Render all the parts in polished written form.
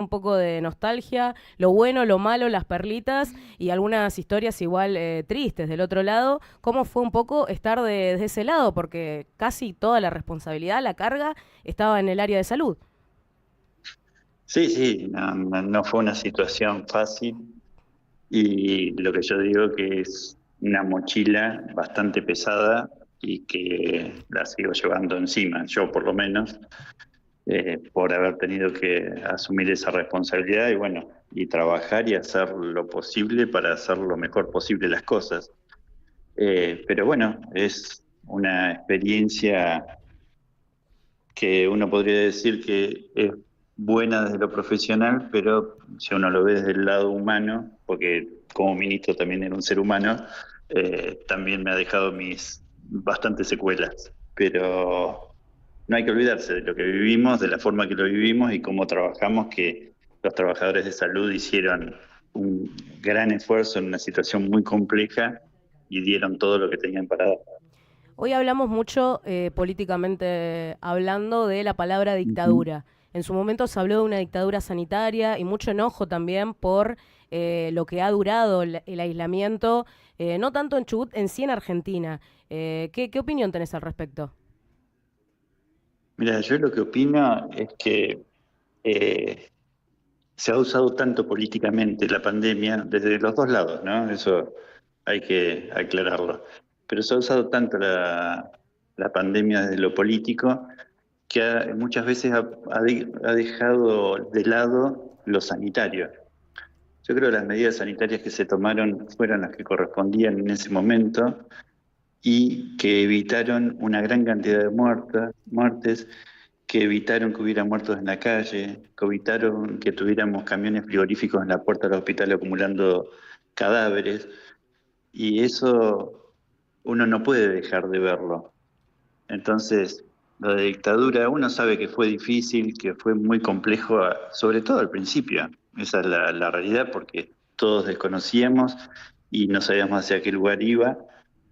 un poco de nostalgia, lo bueno, lo malo, las perlitas y algunas historias igual tristes del otro lado. ¿Cómo fue un poco estar de ese lado? Porque casi toda la responsabilidad, la carga, estaba en el área de salud. Sí, sí, no fue una situación fácil y lo que yo digo que es una mochila bastante pesada y que la sigo llevando encima, yo por lo menos, por haber tenido que asumir esa responsabilidad y bueno, y trabajar y hacer lo posible para hacer lo mejor posible las cosas. Pero bueno, es una experiencia que uno podría decir que es buena desde lo profesional, pero si uno lo ve desde el lado humano, porque como ministro también era un ser humano, también me ha dejado mis bastantes secuelas. Pero no hay que olvidarse de lo que vivimos, de la forma que lo vivimos y cómo trabajamos, que los trabajadores de salud hicieron un gran esfuerzo en una situación muy compleja y dieron todo lo que tenían para dar. Hoy hablamos mucho, políticamente hablando, de la palabra Ujú. dictadura. En su momento se habló de una dictadura sanitaria y mucho enojo también por lo que ha durado el aislamiento, no tanto en Chubut, en sí en Argentina. ¿Qué opinión tenés al respecto? Mira, yo lo que opino es que eh, se ha usado tanto políticamente la pandemia desde los dos lados, ¿no? Eso hay que aclararlo. Pero se ha usado tanto la pandemia desde lo político que muchas veces ha dejado de lado lo sanitario. Yo creo que las medidas sanitarias que se tomaron fueron las que correspondían en ese momento y que evitaron una gran cantidad de muertes, que evitaron que hubiera muertos en la calle, que evitaron que tuviéramos camiones frigoríficos en la puerta del hospital acumulando cadáveres, y eso uno no puede dejar de verlo. Entonces, lo de dictadura, uno sabe que fue difícil, que fue muy complejo, sobre todo al principio. Esa es la realidad, porque todos desconocíamos y no sabíamos hacia qué lugar iba.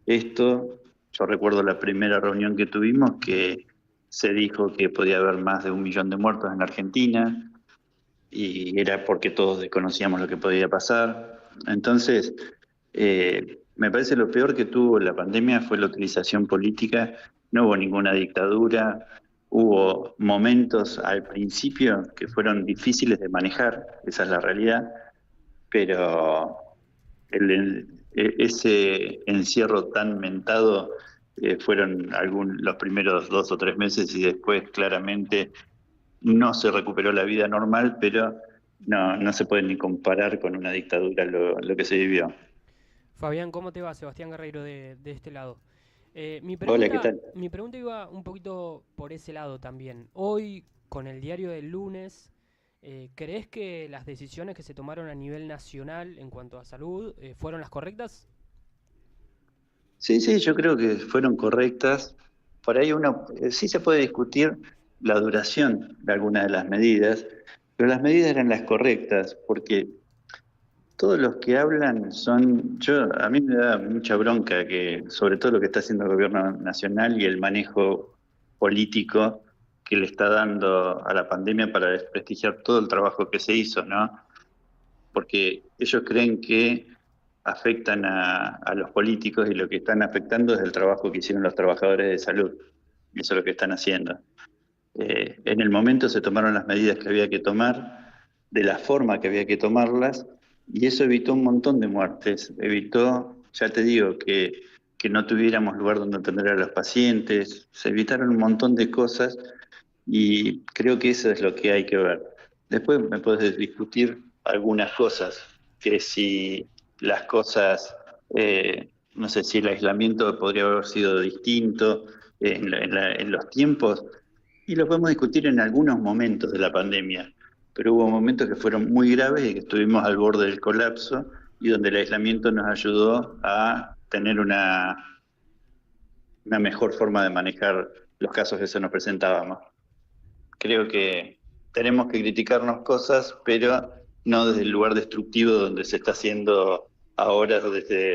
Esto, yo recuerdo la primera reunión que tuvimos, que se dijo que podía haber más de 1 millón de muertos en Argentina, y era porque todos desconocíamos lo que podía pasar. Entonces, me parece lo peor que tuvo la pandemia fue la utilización política. No hubo ninguna dictadura, hubo momentos al principio que fueron difíciles de manejar, esa es la realidad, pero ese encierro tan mentado fueron los primeros 2 o 3 meses y después claramente no se recuperó la vida normal, pero no se puede ni comparar con una dictadura lo que se vivió. Fabián, ¿cómo te va? Sebastián Guerreiro de este lado. Mi Hola, ¿qué pregunta, tal? mi pregunta iba un poquito por ese lado también. Hoy, con el diario del lunes, ¿crees que las decisiones que se tomaron a nivel nacional en cuanto a salud fueron las correctas? Sí, sí, yo creo que fueron correctas. Por ahí sí se puede discutir la duración de algunas de las medidas, pero las medidas eran las correctas, porque todos los que hablan a mí me da mucha bronca que, sobre todo lo que está haciendo el gobierno nacional y el manejo político que le está dando a la pandemia para desprestigiar todo el trabajo que se hizo, ¿no? Porque ellos creen que afectan a los políticos y lo que están afectando es el trabajo que hicieron los trabajadores de salud. Y eso es lo que están haciendo. En el momento se tomaron las medidas que había que tomar, de la forma que había que tomarlas, y eso evitó un montón de muertes. Evitó, ya te digo, que no tuviéramos lugar donde atender a los pacientes, se evitaron un montón de cosas y creo que eso es lo que hay que ver. Después me puedes discutir algunas cosas, que si las cosas, no sé si el aislamiento podría haber sido distinto en los tiempos, y lo podemos discutir en algunos momentos de la pandemia, pero hubo momentos que fueron muy graves y que estuvimos al borde del colapso y donde el aislamiento nos ayudó a tener una mejor forma de manejar los casos que se nos presentábamos. Creo que tenemos que criticarnos cosas, pero no desde el lugar destructivo donde se está haciendo ahora,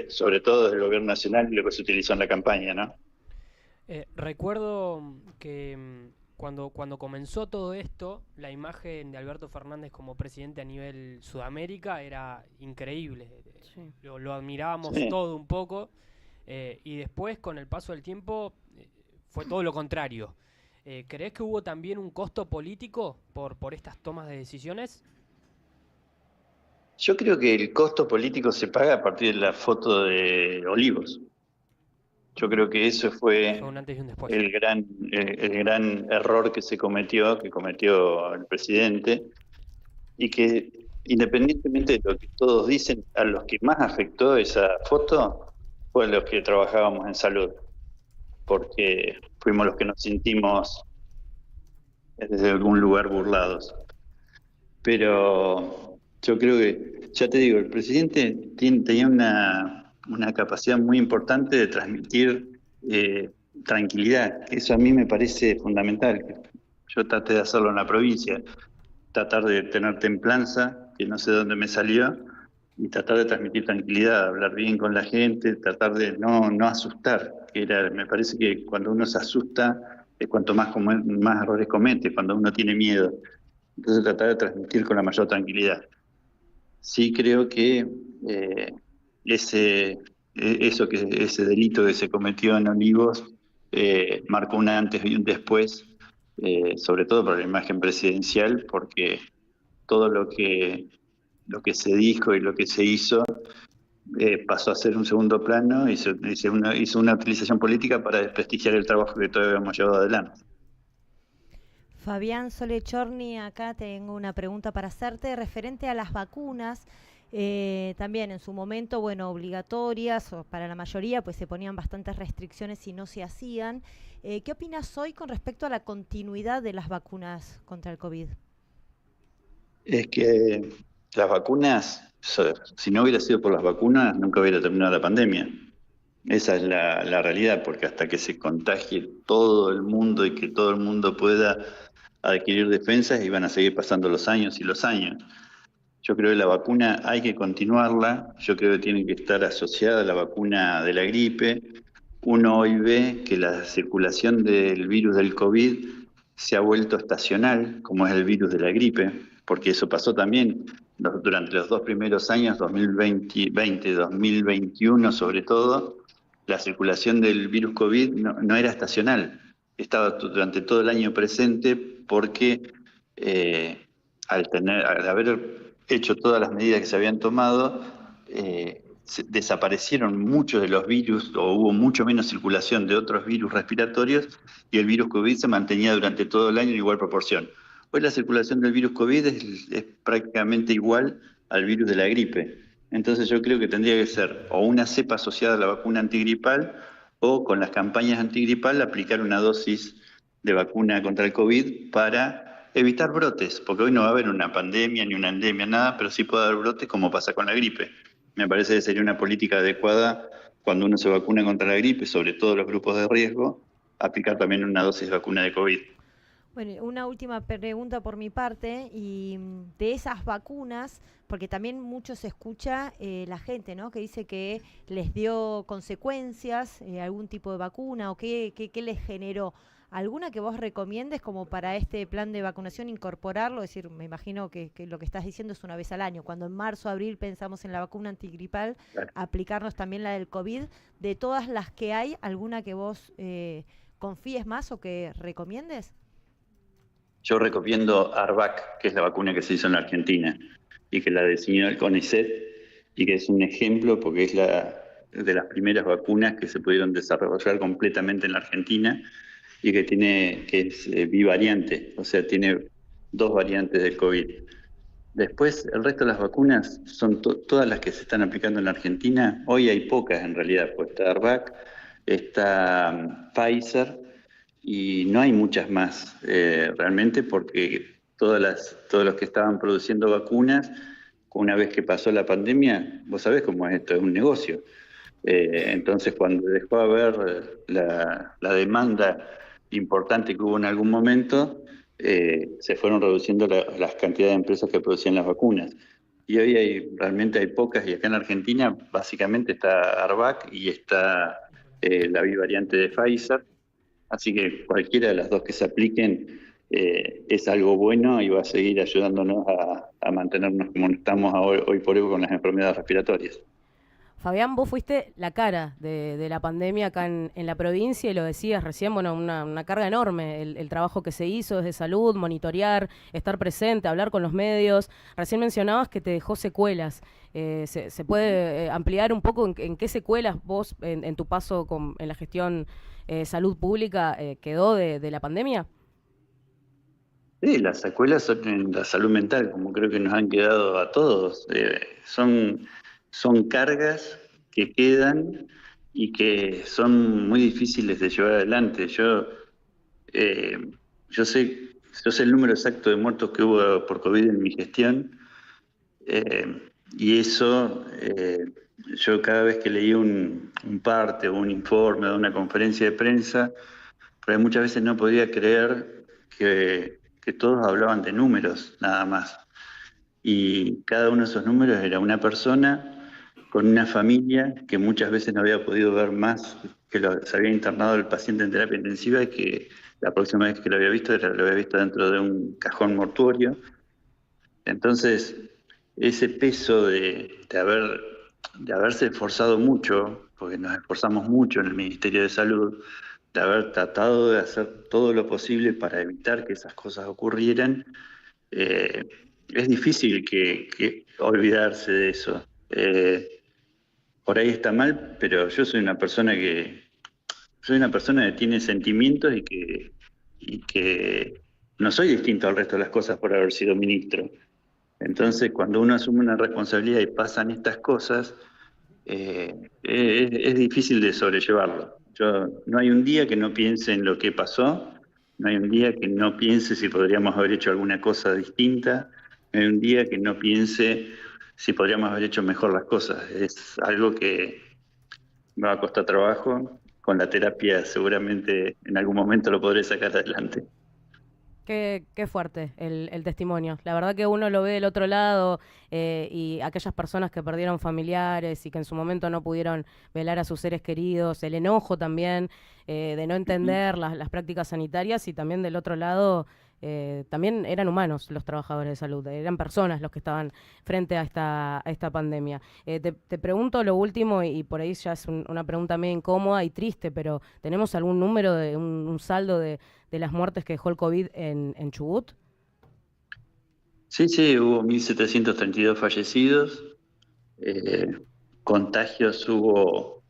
sobre todo desde el gobierno nacional y lo que se utilizó en la campaña, ¿no? Recuerdo que cuando comenzó todo esto, la imagen de Alberto Fernández como presidente a nivel Sudamérica era increíble. Sí. Lo admirábamos Sí. todo un poco, y después, con el paso del tiempo, fue todo lo contrario. ¿Crees que hubo también un costo político por estas tomas de decisiones? Yo creo que el costo político se paga a partir de la foto de Olivos. Yo creo que eso Fue fue un antes y un después. el gran error que cometió el presidente, y que, independientemente de lo que todos dicen, a los que más afectó esa foto fue a los que trabajábamos en salud, porque fuimos los que nos sentimos desde algún lugar burlados. Pero yo creo que, ya te digo, el presidente tenía una capacidad muy importante de transmitir tranquilidad. Eso a mí me parece fundamental. Yo traté de hacerlo en la provincia, tratar de tener templanza, que no sé de dónde me salió, y tratar de transmitir tranquilidad, hablar bien con la gente, tratar de no asustar. Me parece que cuando uno se asusta es cuanto más errores comete, cuando uno tiene miedo. Entonces tratar de transmitir con la mayor tranquilidad. Sí creo que ese, ese delito que se cometió en Olivos marcó un antes y un después, sobre todo por la imagen presidencial, porque todo lo que se dijo y lo que se hizo pasó a ser un segundo plano, y hizo una utilización política para desprestigiar el trabajo que todavía hemos llevado adelante. Fabián Solechorni, acá tengo una pregunta para hacerte referente a las vacunas. También en su momento, bueno, obligatorias o para la mayoría, pues se ponían bastantes restricciones y no se hacían. ¿Qué opinas hoy con respecto a la continuidad de las vacunas contra el COVID? Es que las vacunas, si no hubiera sido por las vacunas, nunca hubiera terminado la pandemia. Esa es la realidad, porque hasta que se contagie todo el mundo y que todo el mundo pueda adquirir defensas, iban a seguir pasando los años y los años. Yo creo que la vacuna hay que continuarla, yo creo que tiene que estar asociada a la vacuna de la gripe. Uno hoy ve que la circulación del virus del COVID se ha vuelto estacional, como es el virus de la gripe, porque eso pasó también durante los 2 primeros años, 2020, 2021 sobre todo. La circulación del virus COVID no era estacional, estaba durante todo el año presente, porque al haber hecho todas las medidas que se habían tomado, desaparecieron muchos de los virus, o hubo mucho menos circulación de otros virus respiratorios, y el virus COVID se mantenía durante todo el año en igual proporción. Hoy la circulación del virus COVID es prácticamente igual al virus de la gripe. Entonces yo creo que tendría que ser o una cepa asociada a la vacuna antigripal, o con las campañas antigripal aplicar una dosis de vacuna contra el COVID para evitar brotes, porque hoy no va a haber una pandemia ni una endemia, nada, pero sí puede haber brotes como pasa con la gripe. Me parece que sería una política adecuada, cuando uno se vacuna contra la gripe, sobre todo los grupos de riesgo, aplicar también una dosis de vacuna de COVID. Bueno, una última pregunta por mi parte, y de esas vacunas, porque también mucho se escucha la gente, ¿no?, que dice que les dio consecuencias algún tipo de vacuna, o qué les generó. ¿Alguna que vos recomiendes como para este plan de vacunación incorporarlo? Es decir, me imagino que lo que estás diciendo es una vez al año. Cuando en marzo, abril pensamos en la vacuna antigripal, Claro. aplicarnos también la del COVID. De todas las que hay, ¿alguna que vos confíes más o que recomiendes? Yo recomiendo Arvac, que es la vacuna que se hizo en la Argentina y que la diseñó el CONICET, y que es un ejemplo porque es de las primeras vacunas que se pudieron desarrollar completamente en la Argentina, y que es bivariante, o sea, tiene 2 variantes del COVID. Después, el resto de las vacunas son todas las que se están aplicando en la Argentina. Hoy hay pocas en realidad, pues está Arvac, está Pfizer, y no hay muchas más realmente, porque todos los que estaban produciendo vacunas, una vez que pasó la pandemia, vos sabés cómo es esto, es un negocio. Entonces, cuando dejó de haber la demanda importante que hubo en algún momento, se fueron reduciendo las cantidades de empresas que producían las vacunas. Y hoy realmente hay pocas, y acá en Argentina básicamente está Arvac y está la bivariante de Pfizer. Así que cualquiera de las dos que se apliquen es algo bueno y va a seguir ayudándonos a mantenernos como estamos hoy por hoy con las enfermedades respiratorias. Fabián, vos fuiste la cara de la pandemia acá en la provincia y lo decías recién, bueno, una carga enorme, el trabajo que se hizo desde salud, monitorear, estar presente, hablar con los medios. Recién mencionabas que te dejó secuelas. ¿Se puede ampliar un poco en qué secuelas vos, en tu paso en la gestión salud pública, quedó de la pandemia? Sí, las secuelas son en la salud mental, como creo que nos han quedado a todos. Son cargas que quedan y que son muy difíciles de llevar adelante. Eh, yo sé el número exacto de muertos que hubo por COVID en mi gestión, y eso, yo cada vez que leía un parte o un informe o una conferencia de prensa, pero muchas veces no podía creer que todos hablaban de números nada más. Y cada uno de esos números era una persona con una familia que muchas veces no había podido ver más, que se había internado el paciente en terapia intensiva y que la próxima vez que lo había visto lo había visto dentro de un cajón mortuorio. Entonces, ese peso de haberse esforzado mucho, porque nos esforzamos mucho en el Ministerio de Salud, de haber tratado de hacer todo lo posible para evitar que esas cosas ocurrieran, es difícil que olvidarse de eso. Por ahí está mal, pero yo soy una persona que tiene sentimientos y que no soy distinto al resto de las cosas por haber sido ministro. Entonces, cuando uno asume una responsabilidad y pasan estas cosas, es difícil de sobrellevarlo. No hay un día que no piense en lo que pasó, no hay un día que no piense si podríamos haber hecho alguna cosa distinta, no hay un día que no piense si podríamos haber hecho mejor las cosas. Es algo que me va a costar trabajo. Con la terapia seguramente en algún momento lo podré sacar adelante. Qué fuerte el testimonio. La verdad que uno lo ve del otro lado, y aquellas personas que perdieron familiares y que en su momento no pudieron velar a sus seres queridos, el enojo también de no entender las prácticas sanitarias, y también del otro lado también eran humanos los trabajadores de salud, eran personas los que estaban frente a esta pandemia. Te pregunto lo último, y por ahí ya es una pregunta medio incómoda y triste, pero ¿tenemos algún número, un saldo de las muertes que dejó el COVID en Chubut? Sí, hubo 1.732 fallecidos, contagios hubo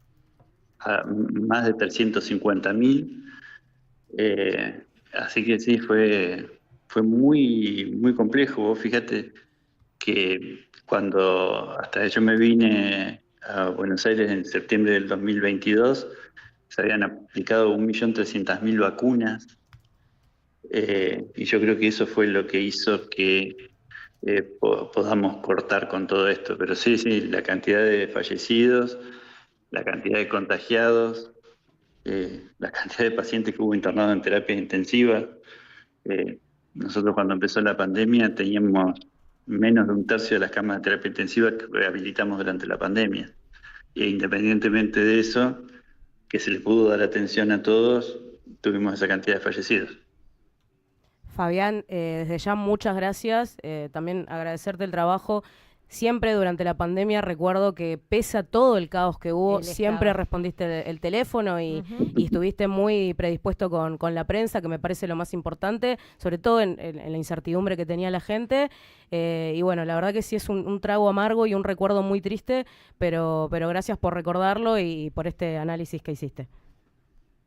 más de 350.000, así que sí, fue muy, muy complejo. Vos fíjate que cuando hasta yo me vine a Buenos Aires en septiembre del 2022, se habían aplicado 1.300.000 vacunas, y yo creo que eso fue lo que hizo que podamos cortar con todo esto. Pero sí, la cantidad de fallecidos, la cantidad de contagiados, la cantidad de pacientes que hubo internados en terapia intensiva. Nosotros cuando empezó la pandemia teníamos menos de un tercio de las camas de terapia intensiva que rehabilitamos durante la pandemia. E independientemente de eso, que se le pudo dar atención a todos, tuvimos esa cantidad de fallecidos. Fabián, desde ya muchas gracias, también agradecerte el trabajo. Siempre durante la pandemia recuerdo que pese a todo el caos que hubo, siempre respondiste el teléfono y estuviste muy predispuesto con la prensa, que me parece lo más importante, sobre todo en la incertidumbre que tenía la gente. Y bueno, la verdad que sí es un trago amargo y un recuerdo muy triste, pero gracias por recordarlo y por este análisis que hiciste.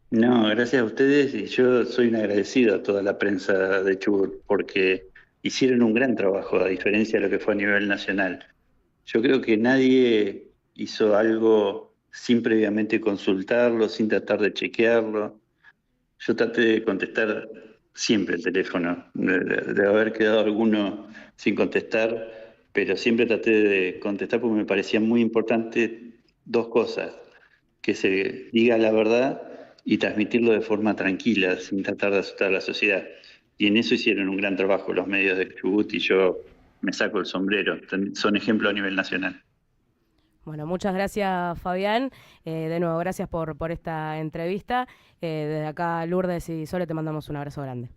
No, gracias a ustedes, y yo soy un agradecido a toda la prensa de Chubut porque hicieron un gran trabajo, a diferencia de lo que fue a nivel nacional. Yo creo que nadie hizo algo sin previamente consultarlo, sin tratar de chequearlo. Yo traté de contestar siempre el teléfono, de haber quedado alguno sin contestar, pero siempre traté de contestar porque me parecía muy importante dos cosas: que se diga la verdad y transmitirlo de forma tranquila, sin tratar de asustar a la sociedad. Y en eso hicieron un gran trabajo los medios de Chubut y yo me saco el sombrero. Son ejemplo a nivel nacional. Bueno, muchas gracias, Fabián. De nuevo, gracias por esta entrevista. Desde acá, Lourdes y Sole, te mandamos un abrazo grande.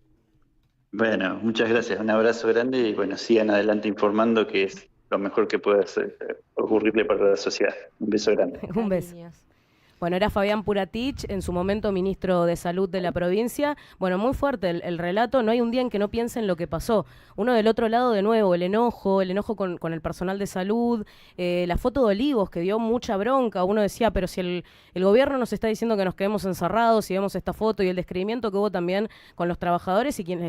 Bueno, muchas gracias, un abrazo grande y bueno, sigan adelante informando que es lo mejor que puede ocurrirle para la sociedad. Un beso grande. Un beso. Cariños. Bueno, era Fabián Puratich, en su momento ministro de Salud de la provincia. Bueno, muy fuerte el relato, no hay un día en que no piensen lo que pasó. Uno del otro lado, de nuevo, el enojo con el personal de salud, la foto de Olivos, que dio mucha bronca. Uno decía, pero si el gobierno nos está diciendo que nos quedemos encerrados, y vemos esta foto y el descreimiento que hubo también con los trabajadores y quienes